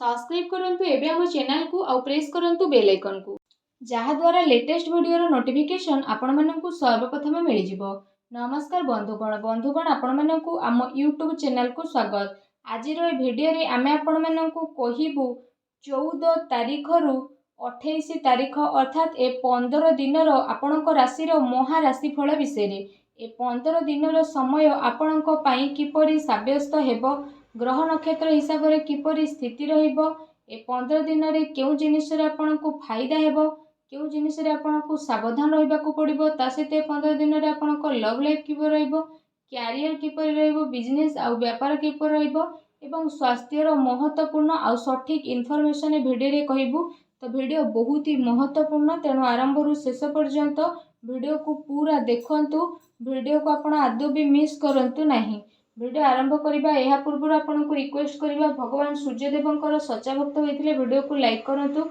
Subscribe करंतु एबे हम चैनल को आउ प्रेस करंतु बेल आइकन को जहा द्वारा लेटेस्ट वीडियो रो नोटिफिकेशन आपण माननकु सर्वप्रथम मिल जिवो। नमस्कार बंधुगण आपण माननकु आम यूट्यूब चैनल को स्वागत। आज रो वीडियो रे आमे आपण माननकु कहिबु 14 तारीख रु 28 तारीख अर्थात ए 15 दिन रो आपणक राशि रो महाराशि फल विषय रे। ए 15 दिन रो समय आपणक पई किपरि साब्यस्त हेबो, ग्रह नक्षत्र हिसाब से किपरि स्थिति रहिबो, ए 15 दिन रे केउ जिनिस रे आपणकु फायदा हेबो, केउ जिनिस रे आपणकु सावधान रहिबाकु पड़िबो, ता सहित 15 दिन रे आपणक लव लाइफ किपरि रहिबो, कैरियर किपरि रहिबो, बिजनेस आउ व्यापार किपरि रहिबो एवं स्वास्थ्य रो महत्वपूर्ण आउ सठिक इनफॉरमेशन वीडियो रे कहिबु। तो वीडियो बहुत ही महत्वपूर्ण, तेणु आरंभ रु शेष पर्यंत वीडियो को पूरा देखंतु। वीडियो को आपण आदौ भी मिस करंतु नहीं। वीडियो आरंभ करबा एहा पूर्व आपन को रिक्वेस्ट करबा, भगवान सूर्यदेवंकर सच्चा भक्त होइथिले वीडियो को लाइक करंतु।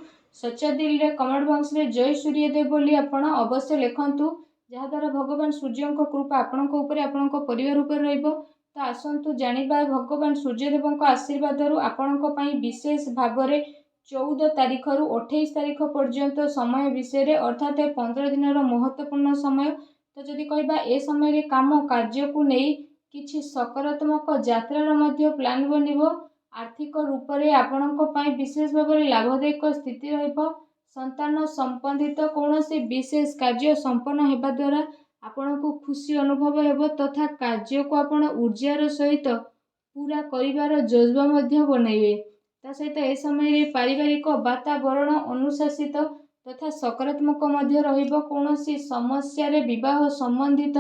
सच्चा दिल रे कमेंट बॉक्स रे जय सूर्यदेव बोली आपण अवश्य लिखंतु, जहा द्वारा भगवान सूर्यंक कृपा आपण को ऊपर आपण को परिवार ऊपर रहइबो। तो आसंतु जानिबा भगवान सूर्यदेवंक आशीर्वाद रु आपण को पई विशेष भाव रे 14 तारीख रु 28 तारीख पर्यंत समय विषय रे, अर्थात 15 दिन रो महत्वपूर्ण समय। तो जदि कहबा ए समय रे काम कार्य को नहीं किछि सकारात्मक यात्रार मध्य प्लान बनिबो। आर्थिक रूप से आपणक पई विशेष भाव में लाभदायक स्थिति रहिबो। संतान संबंधित कौनसी विशेष कार्य संपन्न हेबा द्वारा आपणको खुशी अनुभव हेबो तथा कार्य को आपण ऊर्जार सहित पूरा करिवार जज्बा मध्य बनइबे। ता सहित ए समय रे पारिवारिक वातावरण अनुशासित तथा सकारात्मक मध्य रहिबो। कौनसी समस्या रे विवाह संबंधित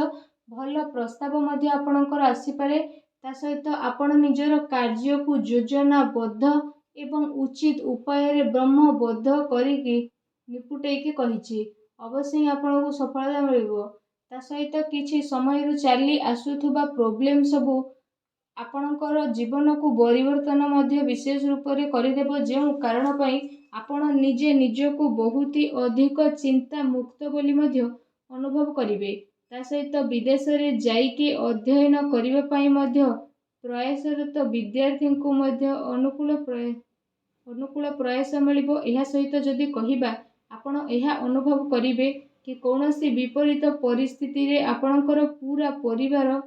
भल प्रस्ताव मध्य आपणकर आसीपारे। ता सहित आपण निजर कार्य को योजनाबद्ध एवं उचित उपाय रे ब्रह्मबद्ध करिकी निपुटेकी कहिछि अवश्य ही आपनको सफलता मिलिबो। ता सहित किछि समय रु चली आसुथुबा प्रॉब्लम सबु आपणकर जीवन को परिवर्तन मध्य विशेष रूप से करदेव, जो कारण पई आपण निजे निजको बहुत ही अधिक चिंता मुक्त बोली मध्य अनुभव करिवे। ता सहित विदेश रे जाइके अध्ययन करिवे पई मध्य प्रयासरत विद्यार्थी को मध्य अनुकूल प्रयास मिलिबो। एहा सहित जदि कहिबा आपण एहा अनुभव करिवे कि कौनसी विपरीत परिस्थिति रे आपणकर पूरा परिवार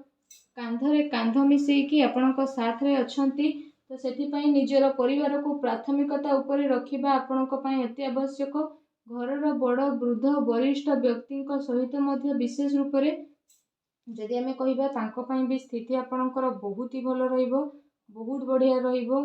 कांधरे कांध मिसेकी आपणक साथ रे अछंती। तो सेथि पई निजर परिवार को प्राथमिकता ऊपर रखिबा आपणक पई अति आवश्यक। घरर बड़ वृद्ध वरिष्ठ व्यक्ति सहित मध्य विशेष रूप से जदि आमे कहिबा तांको पई भी स्थिति आपणकर बहुत ही भल रहिबो, बहुत बढ़िया रहिबो।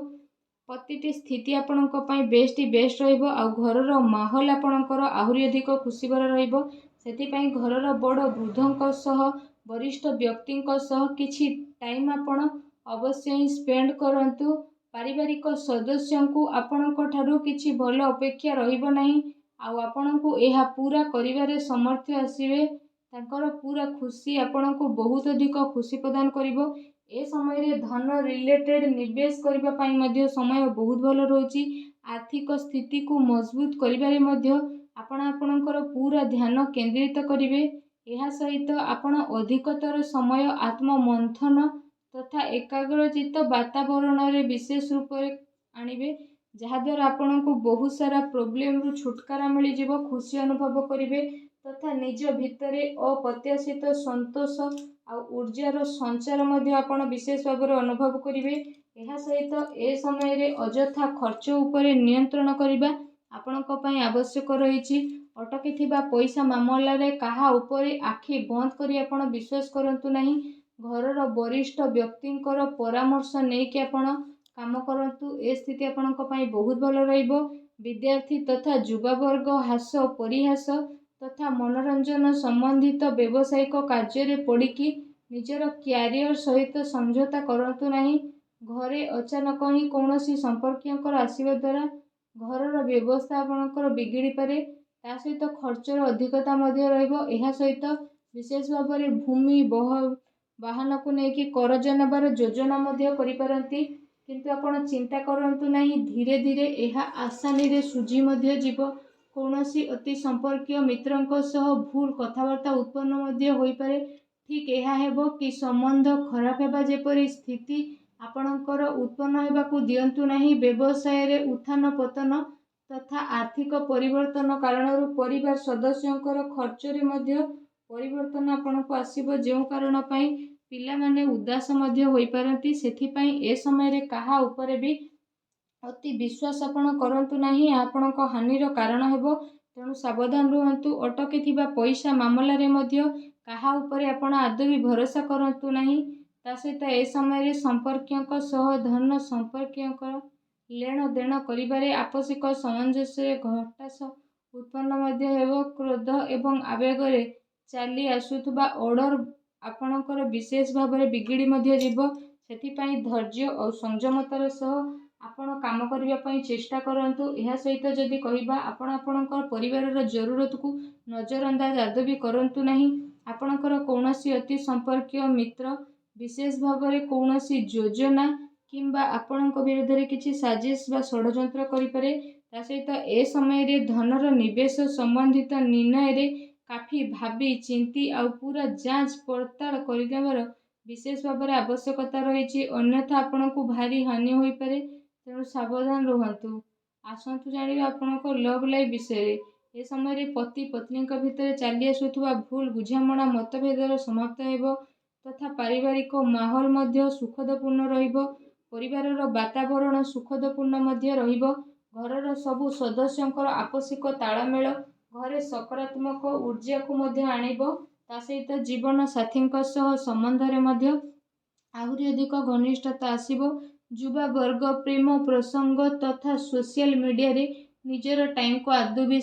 प्रतिटी स्थिति आपणक पई बेस्ट रहिबो। आ घरर माहौल आपणकर आहुरी अधिक खुशी भरा रहिबो। सेथि पई घरर बड़ वृद्धंक सह वरिष्ठ व्यक्ति सह किछि टाइम आपण अवश्य ही स्पेंड करंतु। पारिवारिक सदस्य को आपणक ठारू किछि भल अपेक्षा रहिबो नाही। आ आपणको एहा पूरा करिवारे समर्थ आसीबे। तांकर पूरा खुशी आपणको बहुत अधिक खुशी प्रदान करिवो। ए समय रे धन रिलेटेड निवेश करिबा पई मध्य समय बहुत भल रहउची। आर्थिक स्थिति को मजबूत करिबारे मध्य आपण आपणकर पूरा ध्यान केंद्रित करिवे। एहा सहित आपण अधिकतर समय आत्म मंथन तथा एकाग्रचित वातावरण रे विशेष रूप से आनिबे, जहा द्वारा आपनको बहुत सारा प्रॉब्लम रु छुटकारा मिल जिवो, खुशी अनुभव करिवे तथा निज भितरे अप्रत्याशित संतोष आ ऊर्जार संचार मध्य आपण विशेष भाव में अनुभव करिवे। एहा सहित ए समय रे अजथा खर्च उपरे नियंत्रण करिबा आपणक पई आवश्यक रहिछि। अटकी थिबा पैसा मामला रे काहा उपरे आखि बंद करी आपण विश्वास करंतु नहीं। घरर वरिष्ठ व्यक्तिंकर परामर्श नै कि आपण काम करंतु। ए स्थिति आपणक पई बहुत भल रहिबो। विद्यार्थी तथा युवा वर्ग हास परिहास तथा मनोरंजन संबंधित व्यावसायिक कार्य रे पड़िकी निजर कैरियर सहित समझौता करंतु नहीं। घरे अचानक ही कौनसी संपर्कियंकर आसीबा द्वारा घरर व्यवस्था आपणकर बिगिड़ी पारे। ता सहित खर्चर अधिकता मध्य रहिबो। एहा सहित विशेष भाव में भूमि वाहन को लेकिन करज नबार योजना मध्य करि पारंती, किंतु आपण चिंता करंतु नहीं। धीरे धीरे एहा आसानी रे सुझी मध्य जीव। कौनसी अति संपर्कीय मित्रंक सह भूल कथबार्ता उत्पन्न मध्य होई पारे। ठीक एहा हेबो कि संबंध खराब हेबा जेपरि स्थिति ଆପଣଙ୍କର ଉତ୍ପନ୍ନ ହେବାକୁ ଦିଅନ୍ତୁ ନାହିଁ। ବ୍ୟବସାୟରେ ଉତ୍ଥାନ ପତନ ତଥା ଆର୍ଥିକ ପରିବର୍ତ୍ତନ କାରଣରୁ ପରିବାର ସଦସ୍ୟଙ୍କର ଖର୍ଚ୍ଚରେ ମଧ୍ୟ ପରିବର୍ତ୍ତନ ଆପଣଙ୍କୁ ଆସିବ, ଯେଉଁ କାରଣ ପାଇଁ ପିଲାମାନେ ଉଦାସ ମଧ୍ୟ ହୋଇପାରନ୍ତି। ସେଥିପାଇଁ ଏ ସମୟରେ କାହା ଉପରେ ବି ଅତି ବିଶ୍ୱାସ ଆପଣ କରନ୍ତୁ ନାହିଁ, ଏହା ଆପଣଙ୍କ ହାନିର କାରଣ ହେବ। ତେଣୁ ସାବଧାନ ରୁହନ୍ତୁ। ଅଟକିଥିବା ପଇସା ମାମଲାରେ ମଧ୍ୟ କାହା ଉପରେ ଆପଣ ଆଦୌ ବି ଭରସା କରନ୍ତୁ ନାହିଁ। ତା ସହିତ ଏ ସମୟରେ ସମ୍ପର୍କୀୟଙ୍କ ସହ ଧନ ସମ୍ପର୍କୀୟଙ୍କର ଲେଣ ଦେଣ କରିବାରେ ଆପୋଷିକ ସାମଞ୍ଜସ୍ୟରେ ହତାଶା ଉତ୍ପନ୍ନ ମଧ୍ୟ ହେବ। କ୍ରୋଧ ଏବଂ ଆବେଗରେ ଚାଲି ଆସୁଥିବା ଅର୍ଡର ଆପଣଙ୍କର ବିଶେଷ ଭାବରେ ବିଗିଡ଼ି ମଧ୍ୟ ଯିବ। ସେଥିପାଇଁ ଧୈର୍ଯ୍ୟ ଓ ସଂଯମତାର ସହ ଆପଣ କାମ କରିବା ପାଇଁ ଚେଷ୍ଟା କରନ୍ତୁ। ଏହା ସହିତ ଯଦି କହିବା, ଆପଣ ଆପଣଙ୍କ ପରିବାରର ଜରୁରତକୁ ନଜରଅନ୍ଦାଜ ଆଦୌ ବି କରନ୍ତୁ ନାହିଁ। ଆପଣଙ୍କର କୌଣସି ଅତି ସମ୍ପର୍କୀୟ ମିତ୍ର ବିଶେଷ ଭାବରେ କୌଣସି ଯୋଜନା କିମ୍ବା ଆପଣଙ୍କ ବିରୁଦ୍ଧରେ କିଛି ସାଜିଶ ବା ଷଡ଼ଯନ୍ତ୍ର କରିପାରେ। ତା ସହିତ ଏ ସମୟରେ ଧନର ନିବେଶ ସମ୍ବନ୍ଧିତ ନିର୍ଣ୍ଣୟରେ କାଫି ଭାବି ଚିନ୍ତି ଆଉ ପୁରା ଯାଞ୍ଚ ପଡ଼ତାଳ କରିନେବାର ବିଶେଷ ଭାବରେ ଆବଶ୍ୟକତା ରହିଛି। ଅନ୍ୟଥା ଆପଣଙ୍କୁ ଭାରି ହାନି ହୋଇପାରେ। ତେଣୁ ସାବଧାନ ରୁହନ୍ତୁ। ଆସନ୍ତୁ ଜାଣିବା ଆପଣଙ୍କ ଲଭ୍ ଲାଇଫ୍ ବିଷୟରେ। ଏ ସମୟରେ ପତି ପତ୍ନୀଙ୍କ ଭିତରେ ଚାଲି ଆସୁଥିବା ଭୁଲ ବୁଝାମଣା ମତଭେଦର ସମାପ୍ତ ହେବ ତଥା ପାରିବାରିକ ମାହୋଲ ମଧ୍ୟ ସୁଖଦପୂର୍ଣ୍ଣ ରହିବ। ପରିବାରର ବାତାବରଣ ସୁଖଦପୂର୍ଣ୍ଣ ମଧ୍ୟ ରହିବ। ଘରର ସବୁ ସଦସ୍ୟଙ୍କର ଆପୋଷିକ ତାଳମେଳ ଘରେ ସକାରାତ୍ମକ ଊର୍ଜାକୁ ମଧ୍ୟ ଆଣିବ। ତା ସହିତ ଜୀବନ ସାଥୀଙ୍କ ସହ ସମ୍ବନ୍ଧରେ ମଧ୍ୟ ଆହୁରି ଅଧିକ ଘନିଷ୍ଠତା ଆସିବ। ଯୁବା ବର୍ଗ ପ୍ରେମ ପ୍ରସଙ୍ଗ ତଥା ସୋସିଆଲ ମିଡ଼ିଆରେ ନିଜର ଟାଇମକୁ ଆଦୌ ବି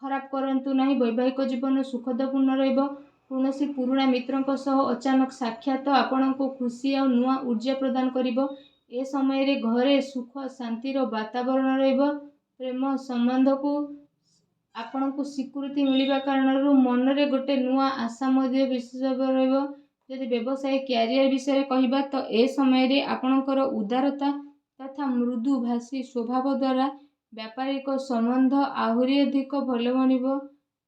ଖରାପ କରନ୍ତୁ ନାହିଁ। ବୈବାହିକ ଜୀବନ ସୁଖଦପୂର୍ଣ୍ଣ ରହିବ। କୌଣସି ପୁରୁଣା ମିତ୍ରଙ୍କ ସହ ଅଚାନକ ସାକ୍ଷାତ ଆପଣଙ୍କୁ ଖୁସି ଆଉ ନୂଆ ଊର୍ଜା ପ୍ରଦାନ କରିବ। ଏ ସମୟରେ ଘରେ ସୁଖ ଶାନ୍ତିର ବାତାବରଣ ରହିବ। ପ୍ରେମ ସମ୍ବନ୍ଧକୁ ଆପଣଙ୍କୁ ସ୍ୱୀକୃତି ମିଳିବା କାରଣରୁ ମନରେ ଗୋଟେ ନୂଆ ଆଶା ମଧ୍ୟ ବିଶେଷ ଭାବରେ ରହିବ। ଯଦି ବ୍ୟବସାୟ କ୍ୟାରିୟର ବିଷୟରେ କହିବା, ତ ଏ ସମୟରେ ଆପଣଙ୍କର ଉଦାରତା ତଥା ମୃଦୁଭାଷୀ ସ୍ୱଭାବ ଦ୍ୱାରା ବ୍ୟାପାରିକ ସମ୍ବନ୍ଧ ଆହୁରି ଅଧିକ ଭଲ ବନିବ।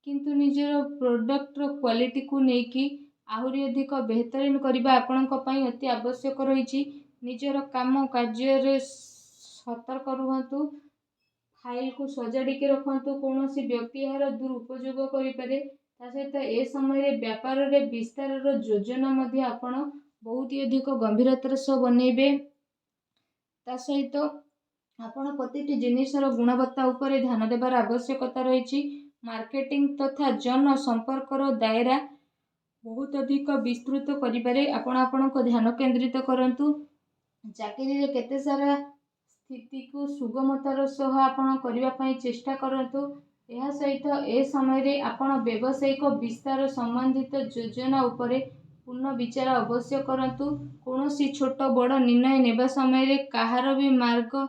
କିନ୍ତୁ ନିଜର ପ୍ରଡକ୍ଟର କ୍ୱାଲିଟିକୁ ନେଇକି ଆହୁରି ଅଧିକ ବେହତରୀନ କରିବା ଆପଣଙ୍କ ପାଇଁ ଅତି ଆବଶ୍ୟକ ରହିଛି। ନିଜର କାମ କାର୍ଯ୍ୟରେ ସତର୍କ ରୁହନ୍ତୁ। ଫାଇଲକୁ ସଜାଡ଼ିକି ରଖନ୍ତୁ। କୌଣସି ବ୍ୟକ୍ତି ଏହାର ଦୁରୁପଯୋଗ କରିପାରେ। ତା ସହିତ ଏ ସମୟରେ ବ୍ୟାପାରରେ ବିସ୍ତାରର ଯୋଜନା ମଧ୍ୟ ଆପଣ ବହୁତ ଅଧିକ ଗମ୍ଭୀରତାର ସହ ବନେଇବେ। ତା ସହିତ ଆପଣ ପ୍ରତିଟି ଜିନିଷର ଗୁଣବତ୍ତା ଉପରେ ଧ୍ୟାନ ଦେବାର ଆବଶ୍ୟକତା ରହିଛି। ମାର୍କେଟିଂ ତଥା ଜନ ସମ୍ପର୍କର ଦାୟରା ବହୁତ ଅଧିକ ବିସ୍ତୃତ କରିବାରେ ଆପଣ ଆପଣଙ୍କ ଧ୍ୟାନ କେନ୍ଦ୍ରିତ କରନ୍ତୁ। ଚାକିରିରେ କେତେ ସାରା ସ୍ଥିତିକୁ ସୁଗମତାର ସହ ଆପଣ କରିବା ପାଇଁ ଚେଷ୍ଟା କରନ୍ତୁ। ଏହା ସହିତ ଏ ସମୟରେ ଆପଣ ବ୍ୟବସାୟିକ ବିସ୍ତାର ସମ୍ବନ୍ଧିତ ଯୋଜନା ଉପରେ ପୁନଃ ବିଚାର ଅବଶ୍ୟ କରନ୍ତୁ। କୌଣସି ଛୋଟ ବଡ଼ ନିର୍ଣ୍ଣୟ ନେବା ସମୟରେ କାହାର ବି ମାର୍ଗ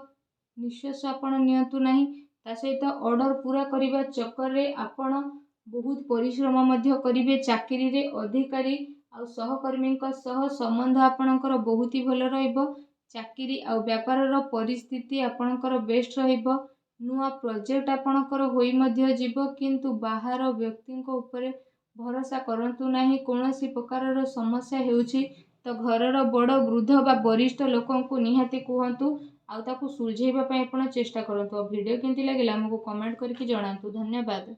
ନିଃଶ୍ୱାସ ଆପଣ ନିଅନ୍ତୁ ନାହିଁ। ତା ସହିତ ଅର୍ଡର ପୂରା କରିବା ଚକ୍କରରେ ଆପଣ ବହୁତ ପରିଶ୍ରମ ମଧ୍ୟ କରିବେ। ଚାକିରିରେ ଅଧିକାରୀ ଆଉ ସହକର୍ମୀଙ୍କ ସହ ସମ୍ବନ୍ଧ ଆପଣଙ୍କର ବହୁତ ହି ଭଲ ରହିବ। ଚାକିରି ଆଉ ବ୍ୟାପାରର ପରିସ୍ଥିତି ଆପଣଙ୍କର ବେଷ୍ଟ ରହିବ। ନୂଆ ପ୍ରୋଜେକ୍ଟ ଆପଣଙ୍କର ହୋଇ ମଧ୍ୟ ଯିବ, କିନ୍ତୁ ବାହାର ବ୍ୟକ୍ତିଙ୍କ ଉପରେ ଭରସା କରନ୍ତୁ ନାହିଁ। କୌଣସି ପ୍ରକାରର ସମସ୍ୟା ହେଉଛି ତ ଘରର ବଡ଼ ବୃଦ୍ଧ ବା ବରିଷ୍ଠ ଲୋକଙ୍କୁ ନିହାତି କୁହନ୍ତୁ ଆଉ ତାକୁ ସୁଲଝେଇବା ପାଇଁ ଆପଣ ଚେଷ୍ଟା କରନ୍ତୁ। ଆଉ ଭିଡ଼ିଓ କେମିତି ଲାଗିଲା ଆମକୁ କମେଣ୍ଟ କରିକି ଜଣାନ୍ତୁ। ଧନ୍ୟବାଦ।